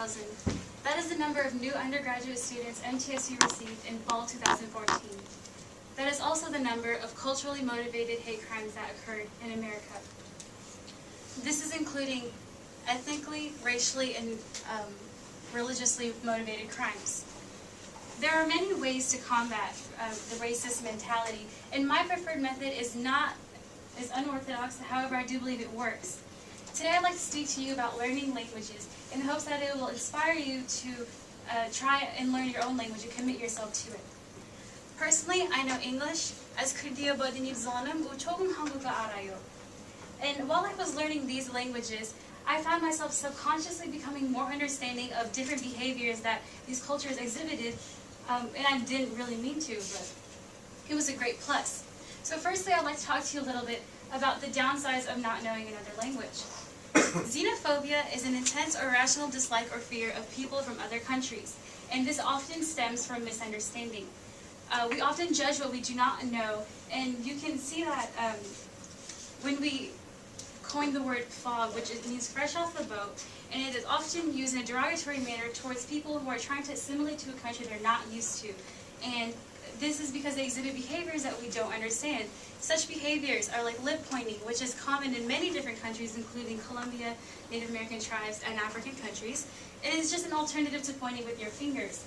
1,000. That is the number of new undergraduate students MTSU received in fall 2014. That is also the number of culturally motivated hate crimes that occurred in America. This is including ethnically, racially, and religiously motivated crimes. There are many ways to combat the racist mentality, and my preferred method is unorthodox, however I do believe it works. Today I'd like to speak to you about learning languages in the hopes that it will inspire you to try and learn your own language and commit yourself to it. Personally, I know English as 그디어 버디니 저는 조금 한국어 알아요. And while I was learning these languages, I found myself subconsciously becoming more understanding of different behaviors that these cultures exhibited, and I didn't really mean to, but it was a great plus. So firstly, I'd like to talk to you a little bit about the downsides of not knowing another language. Xenophobia is an intense or irrational dislike or fear of people from other countries, and this often stems from misunderstanding. We often judge what we do not know, and you can see that when we coined the word fog, which means fresh off the boat, and it is often used in a derogatory manner towards people who are trying to assimilate to a country they're not used to. And this is because they exhibit behaviors that we don't understand. Such behaviors are like lip pointing, which is common in many different countries, including Colombia, Native American tribes, and African countries. It is just an alternative to pointing with your fingers.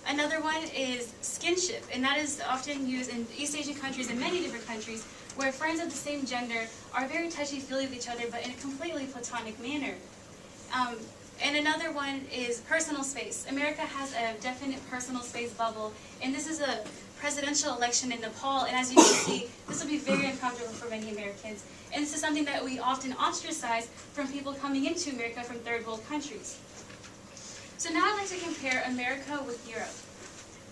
Another one is skinship, and that is often used in East Asian countries and many different countries where friends of the same gender are very touchy-feely with each other, but in a completely platonic manner. And another one is personal space. America has a definite personal space bubble, and this is a presidential election in Nepal, and as you can see, this will be very uncomfortable for many Americans. And this is something that we often ostracize from people coming into America from third world countries. So now I'd like to compare America with Europe.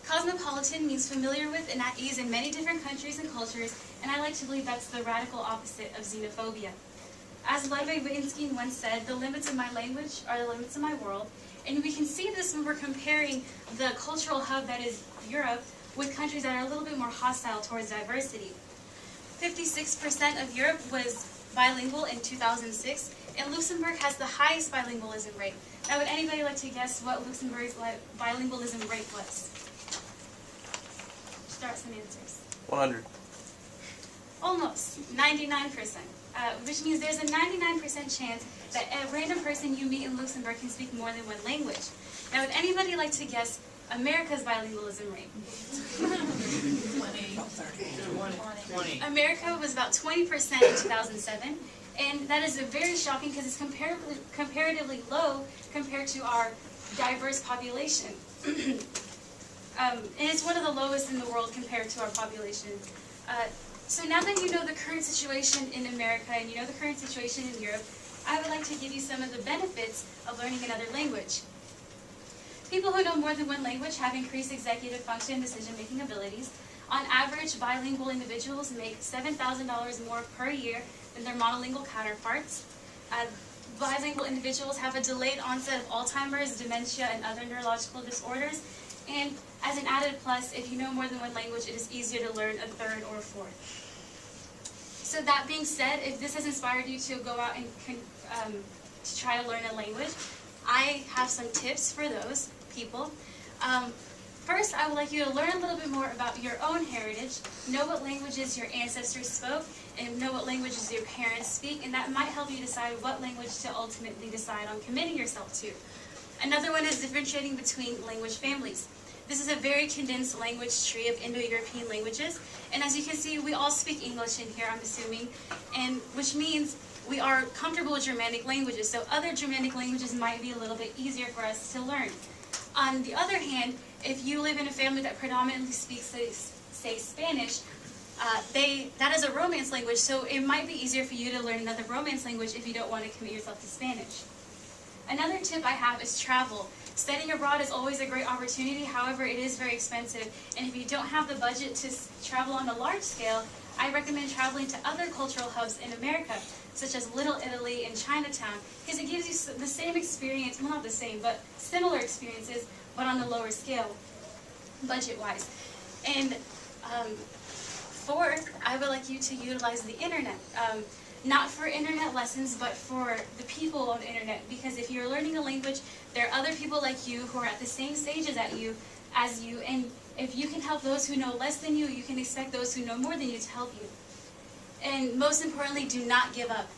Cosmopolitan means familiar with and at ease in many different countries and cultures, and I like to believe that's the radical opposite of xenophobia. As Ludwig Wittgenstein once said, the limits of my language are the limits of my world, and we can see this when we're comparing the cultural hub that is Europe with countries that are a little bit more hostile towards diversity. 56% of Europe was bilingual in 2006, and Luxembourg has the highest bilingualism rate. Now, would anybody like to guess what Luxembourg's bilingualism rate was? Start some answers. 100. Almost, 99%. Which means there's a 99% chance that a random person you meet in Luxembourg can speak more than one language. Now, would anybody like to guess America's bilingualism rate? 20. America was about 20% in 2007, and that is very shocking because it's comparatively low compared to our diverse population. And it's one of the lowest in the world compared to our population. So now that you know the current situation in America and you know the current situation in Europe, I would like to give you some of the benefits of learning another language. People who know more than one language have increased executive function and decision-making abilities. On average, bilingual individuals make $7,000 more per year than their monolingual counterparts. Bilingual individuals have a delayed onset of Alzheimer's, dementia, and other neurological disorders. And as an added plus, if you know more than one language, it is easier to learn a third or a fourth. So that being said, if this has inspired you to go out and to try to learn a language, I have some tips for those people. First, I would like you to learn a little bit more about your own heritage, know what languages your ancestors spoke, and know what languages your parents speak, and that might help you decide what language to ultimately decide on committing yourself to. Another one is differentiating between language families. This is a very condensed language tree of Indo-European languages, and as you can see, we all speak English in here, I'm assuming, and which means we are comfortable with Germanic languages, so other Germanic languages might be a little bit easier for us to learn. On the other hand, if you live in a family that predominantly speaks, say Spanish, that is a Romance language, so it might be easier for you to learn another Romance language if you don't want to commit yourself to Spanish. Another tip I have is travel. Studying abroad is always a great opportunity, however, it is very expensive, and if you don't have the budget to travel on a large scale, I recommend traveling to other cultural hubs in America, such as Little Italy and Chinatown, because it gives you the same experience, well not the same, but similar experiences, but on a lower scale, budget-wise. And fourth, I would like you to utilize the internet. not for internet lessons, but for the people on the internet. Because if you're learning a language, there are other people like you who are at the same stages as you, and if you can help those who know less than you, you can expect those who know more than you to help you. And most importantly, do not give up.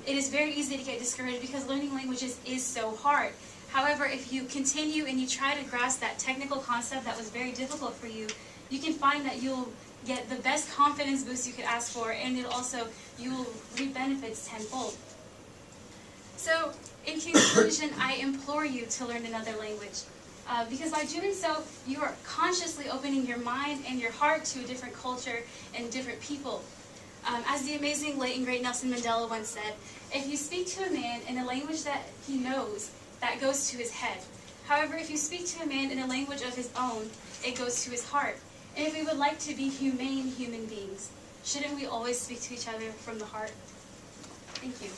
It is very easy to get discouraged because learning languages is so hard. However, if you continue and you try to grasp that technical concept that was very difficult for you, you can find that you'll get the best confidence boost you could ask for, and you will reap benefits tenfold. So, in conclusion, I implore you to learn another language. Because by doing so, you are consciously opening your mind and your heart to a different culture and different people. As the amazing late and great Nelson Mandela once said, if you speak to a man in a language that he knows, that goes to his head. However, if you speak to a man in a language of his own, it goes to his heart. And if we would like to be humane human beings, shouldn't we always speak to each other from the heart? Thank you.